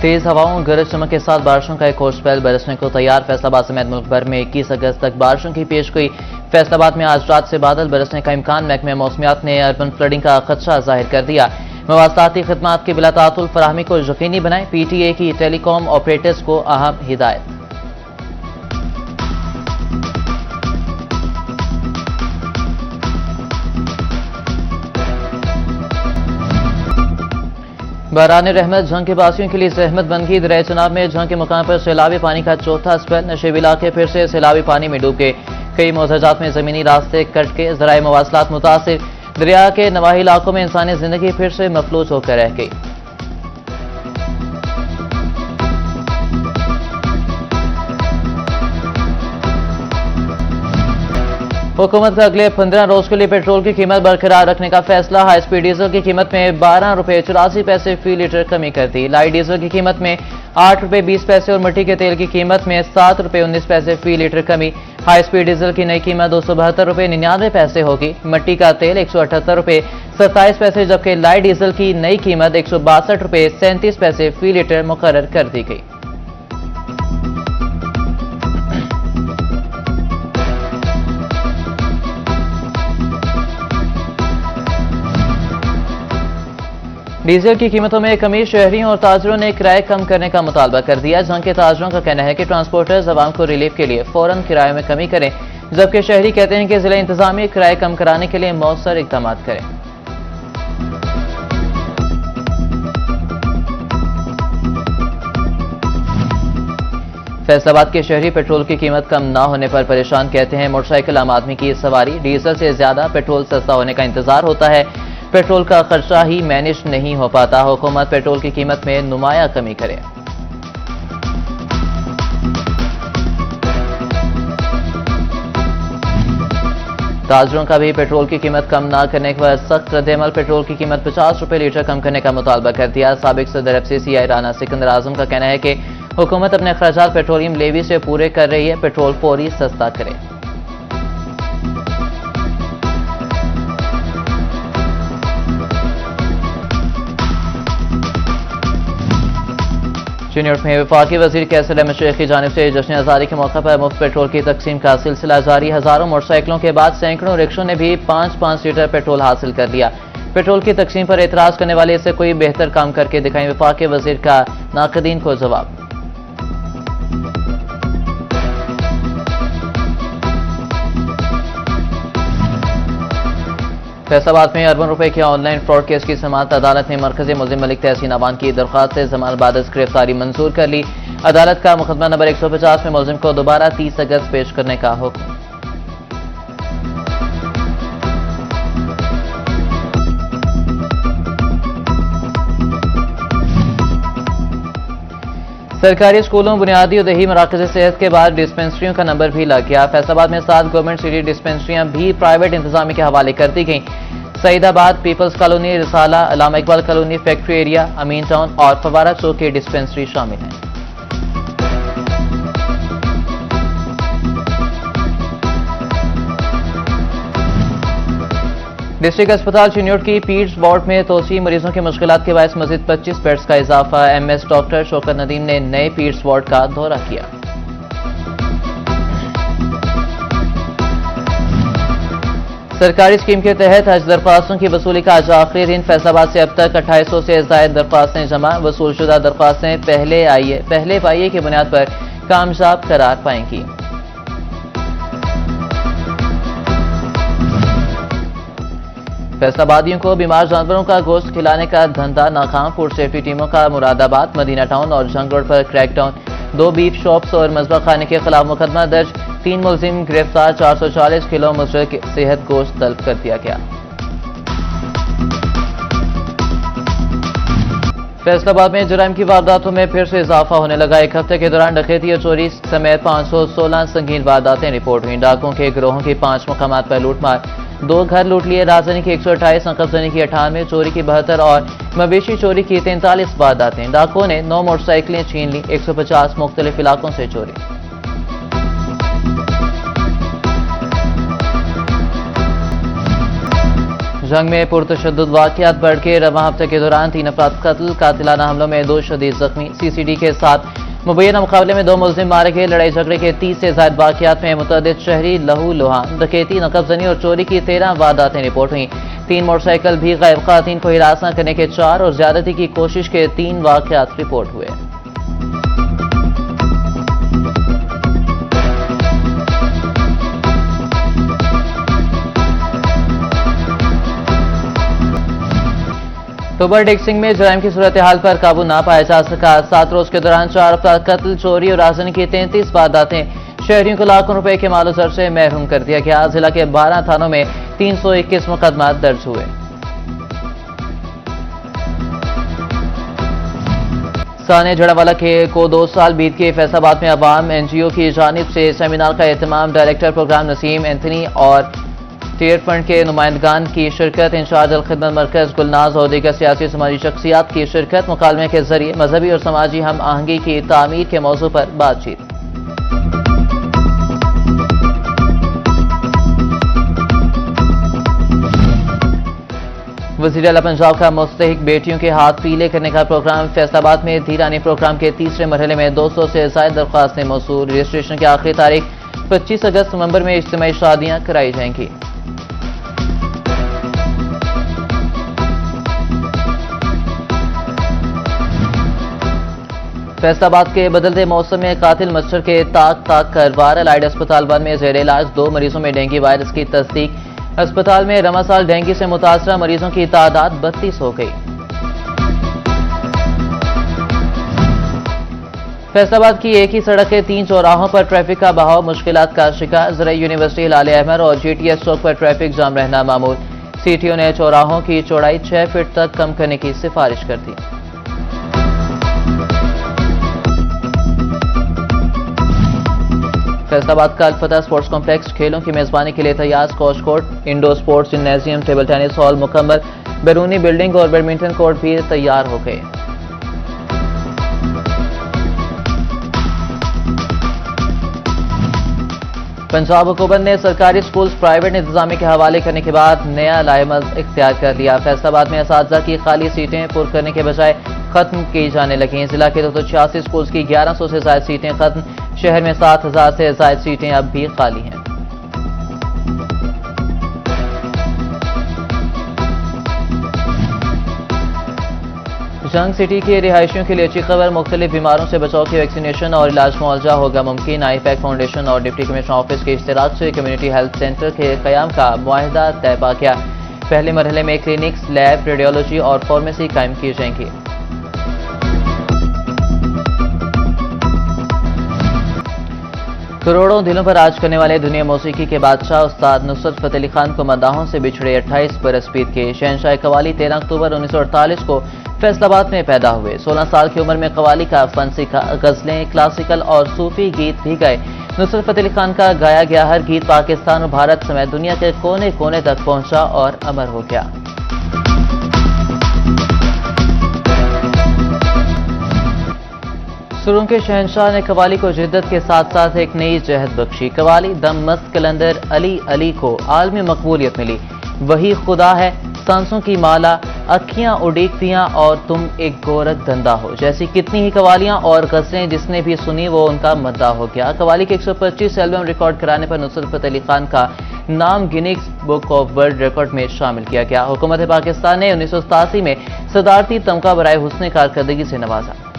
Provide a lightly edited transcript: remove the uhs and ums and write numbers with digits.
तेज हवाओं गरज चमक के साथ बारिशों का एक और स्पेल बरसने को तैयार। फैसलाबाद समेत मुल्क भर में 21 अगस्त तक बारिशों की पेशगोई। फैसलाबाद में आज रात से बादल बरसने का इम्कान। महकमे मौसमियात ने अर्बन फ्लडिंग का खदशा जाहिर कर दिया। मवासलाती खदमात की बिला तातुल फराहमी को यकीनी बनाएं। PTA की टेलीकॉम ऑपरेटर्स को अहम हिदायत। बहरान रहमत झंग के बासियों के लिए जहमत बन गई। दरिया चनाब में झंग के मकाम पर सैलाबी पानी का चौथा स्पेल। नशेबी इलाके फिर से सैलाबी पानी में डूब गए। कई मोहजात में जमीनी रास्ते कट के ज़राए मवासलात मुतासिर। दरिया के नवाही इलाकों में इंसानी जिंदगी फिर से मफलूज होकर रह गई। हुकूमत का अगले 15 रोज के लिए पेट्रोल की कीमत बरकरार रखने का फैसला। हाई स्पीड डीजल की कीमत में 12 रुपये 84 पैसे फी लीटर कमी कर दी। लाइट डीजल की कीमत में 8 रुपये 20 पैसे और मिट्टी के तेल की कीमत में 7 रुपये 19 पैसे फी लीटर कमी। हाई स्पीड डीजल की नई कीमत 272 रुपये 99 पैसे होगी। मिट्टी का तेल 178 रुपये 27 पैसे, जबकि लाइट डीजल की नई कीमत 162 रुपये 37 पैसे फी लीटर मुकर्रर कर दी गई। डीजल की कीमतों में कमी। शहरियों और ताजरों ने किराए कम करने का मुतालबा कर दिया। जहां के ताजरों का कहना है कि ट्रांसपोर्टर्स आवाम को रिलीफ के लिए फौरन किराए में कमी करें, जबकि शहरी कहते हैं कि जिला इंतजामिया किराए कम कराने के लिए मौसर इकदाम करें। फैसलाबाद के शहरी पेट्रोल की कीमत कम ना होने पर परेशान। कहते हैं मोटरसाइकिल आम आदमी की सवारी, डीजल से ज्यादा पेट्रोल सस्ता होने का इंतजार होता है। पेट्रोल का खर्चा ही मैनेज नहीं हो पाता। हुकूमत पेट्रोल की कीमत में नुमाया कमी करे। ताजरों का भी पेट्रोल की कीमत कम ना करने पर सख्त रद्देमल। पेट्रोल की कीमत 50 रुपये लीटर कम करने का मुतालबा कर दिया। साबिक सदर FCCI राना सिकंदर आजम का कहना है कि हुकूमत अपने अखराजात पेट्रोलियम लेवी से पूरे कर रही है। पेट्रोल फौरी सस्ता करे। चुनियट में वफाकी वजीर कैसर अहमद शेख की जानिब से जश्न आज़ादी के मौके पर मुफ्त पेट्रोल की तकसीम का सिलसिला जारी। हजारों मोटरसाइकिलों के बाद सैकड़ों रिक्शों ने भी 5-5 लीटर पेट्रोल हासिल कर लिया। पेट्रोल की तकसीम पर एतराज करने वाले इससे कोई बेहतर काम करके दिखाएं। वफाकी वजीर का नाकदीन को जवाब। फैसलाबाद में अरबों रुपए के ऑनलाइन फ्रॉड केस की समाअत। अदालत ने मरकजी मुल्जिम मलिक तहसीन अवान की दरख्वास्त से जमानत बाद गिरफ्तारी मंजूर कर ली। अदालत का मुकदमा नंबर 150 में मुल्जिम को दोबारा 30 अगस्त पेश करने का हुक्म। सरकारी स्कूलों, बुनियादी और दही मराकज़ सेहत के बाद डिस्पेंसरियों का नंबर भी लग गया। फैसलाबाद में 7 गवर्नमेंट सिटी डिस्पेंसरियां भी प्राइवेट इंतजामी के हवाले कर दी गई। सईदाबाद, पीपल्स कॉलोनी, रिसाला, Allama Iqbal colony, factory area, अमीन टाउन और फवारा चौक की डिस्पेंसरी शामिल हैं। डिस्ट्रिक्ट अस्पताल चिन्योट की पीड्स वार्ड में तोसी। मरीजों की मुश्किलात के बायस मजीद 25 बेड्स का इजाफा। MS डॉक्टर शौकत नदीम ने नए पीड्स वार्ड का दौरा किया। सरकारी स्कीम के तहत हज दरख्वास्तों की वसूली का आज आखिरी दिन। फैसलाबाद से अब तक 2800 से ज्यादा दरख्वास्तें जमा। वसूलशुदा दरख्वास्तें पहले पाइए की बुनियाद पर कामयाब करार पाएंगी। फैसलाबादियों को बीमार जानवरों का गोश्त खिलाने का धंधा नाकाम। फूड सेफ्टी टीमों का मुरादाबाद, मदीना टाउन और जंग रोड पर क्रैकडाउन। 2 बीफ शॉप्स और मजबा खाने के खिलाफ मुकदमा दर्ज। 3 मुलजिम गिरफ्तार। 440 किलो मुस्तरक सेहत गोश्त तलब कर दिया गया। फैसलाबाद में जराइम की वारदातों में फिर से इजाफा होने लगा। एक हफ्ते के दौरान डकैती और चोरी समेत 516 संगीन वारदातें रिपोर्ट हुई। डाकुओं के गिरोहों की 5 मकामात पर लूटमार। 2 घर लूट लिए। राजधानी की 128, नकबजनी की 98, चोरी की 72 और मवेशी चोरी की 43 वारदातें। डाकुओं ने 9 मोटरसाइकिलें छीन ली। 150 मुख्तलिफ इलाकों से चोरी। जंग में पुरतशद्दुद वाक़यात बढ़ के रवां हफ्ते के दौरान 3 अफराद कत्ल, कातिलाना हमलों में 2 शदीद जख्मी। सीसीडी के साथ मुबैना मुकाबले में 2 मुल्जिम मारे गए। लड़ाई झगड़े के 30 से ज्यादा वाक़यात में मुतअद्दिद शहरी लहू लुहान, डकैती, नकबजनी और चोरी की 13 वारदातें रिपोर्ट हुई। 3 मोटरसाइकिल भी गायब, खातून को हिरासत करने के 4 और ज्यादती की कोशिश के 3 वाक़यात रिपोर्ट हुए। अक्टूबर डिक्सिंग में जराइम की सूरत हाल पर काबू ना पाया जा सका। 7 रोज के दौरान 4 अफराद कत्ल, चोरी और आगजनी की 33 वारदातें। शहरियों को लाखों रुपए के मालो जर से महरूम कर दिया गया। जिला के 12 थानों में 321 मुकदमा दर्ज हुए। साने जड़ावाला को 2 साल बीत के। फैसलाबाद में अवाम NGO की जानिब से सेमिनार का एहतमाम। डायरेक्टर प्रोग्राम नसीम एंथनी और टेयर फंड के नुमाइंदगान की शिरकत। इंचार्ज अल खिदमत मरकज गुलनाज और दीगर सियासी समाजी शख्सियात की शिरकत। मुकालमे के जरिए मजहबी और समाजी हम आहंगी की तामीर के मौजू पर बातचीत। वज़ीर आला पंजाब का मुस्तहिक बेटियों के हाथ पीले करने का प्रोग्राम। फैसलाबाद में धीरानी प्रोग्राम के तीसरे मरहले में 200 से ज्यादा दरख्वास्तें मौसूल। रजिस्ट्रेशन की आखिरी तारीख 25 अगस्त नवंबर में इज्तिमाई शादियां कराई जाएंगी। फैसलाबाद के बदलते मौसम में कातिल मच्छर के ताक कर वायरल आइड अस्पताल बंद में जेर इलाज 2 मरीजों में डेंगू वायरस की तस्दीक। अस्पताल में रवां साल डेंगू से मुतासरा मरीजों की तादाद 32 हो गई। फैसलाबाद की एक ही सड़क के 3 चौराहों पर ट्रैफिक का बहाव मुश्किलात का शिकार। ज़राई यूनिवर्सिटी लाले अहमद और GTS चौक पर ट्रैफिक जाम रहना मामूल। CTO ने चौराहों की चौड़ाई 6 फीट तक कम करने की सिफारिश कर दी। फैसलाबाद का अल-फतह स्पोर्ट्स कॉम्प्लेक्स खेलों की मेजबानी के लिए तैयार। Squash court, indoor sports gymnasium, table tennis hall मुकम्मल। बैरूनी बिल्डिंग और बैडमिंटन कोर्ट भी तैयार हो गए। पंजाब हुकूमत ने सरकारी स्कूल्स प्राइवेट इंतजामी के हवाले करने के बाद नया लाएमल इख्तियार कर लिया। फैसलाबाद में असातिज़ा की खाली सीटें पुर करने के बजाय खत्म की जाने लगी। जिला के 286 स्कूल्स की 1100 से ज्यादा सीटें खत्म। शहर में 7000 से ज्यादा सीटें अब भी खाली हैं। जंग सिटी के रिहायशियों के लिए अच्छी खबर। मुख्तलिफ बीमारों से बचाव की वैक्सीनेशन और इलाज मुआवजा होगा मुमकिन। IPAC फाउंडेशन और डिप्टी कमिश्नर ऑफिस के इश्तिराक से कम्युनिटी हेल्थ सेंटर के कयाम का मुआहिदा तय पा गया। पहले मरहले में क्लिनिक्स, लैब, रेडियोलॉजी और फार्मेसी कायम की जाएंगी। करोड़ों दिलों पर राज करने वाले दुनिया मौसीकी के बादशाह उस्ताद नुसरत फतेह अली खान को मदाहों से बिछड़े 28 बरस बीत के। शहंशाह कवाली 13 अक्टूबर 1948 को फैसलाबाद में पैदा हुए। 16 साल की उम्र में कवाली का फन सीखा। गजलें, क्लासिकल और सूफी गीत भी गाए। नुसरत फतेह अली खान का गाया गया हर गीत पाकिस्तान और भारत समेत दुनिया के कोने कोने तक पहुंचा और अमर हो गया। सुरों के शहंशाह ने कवाली को जिद्दत के साथ साथ एक नई जहद बख्शी। कवाली दम मस्त कलंदर अली अली को आलमी मकबूलियत मिली। वही खुदा है, सांसों की माला, अखियां उड़ीकतियां और तुम एक गोरख धंधा हो जैसी कितनी ही कवालियां और गजलें जिसने भी सुनी वो उनका मद्दा हो गया। कवाली के 125 एल्बम रिकॉर्ड कराने पर नुसरत फतेह अली खान का नाम Guinness book of world record में शामिल किया गया। हुकूमत पाकिस्तान ने 1987 में सदारती तमगा बराए हुस्न कारकर्दगी से नवाजा।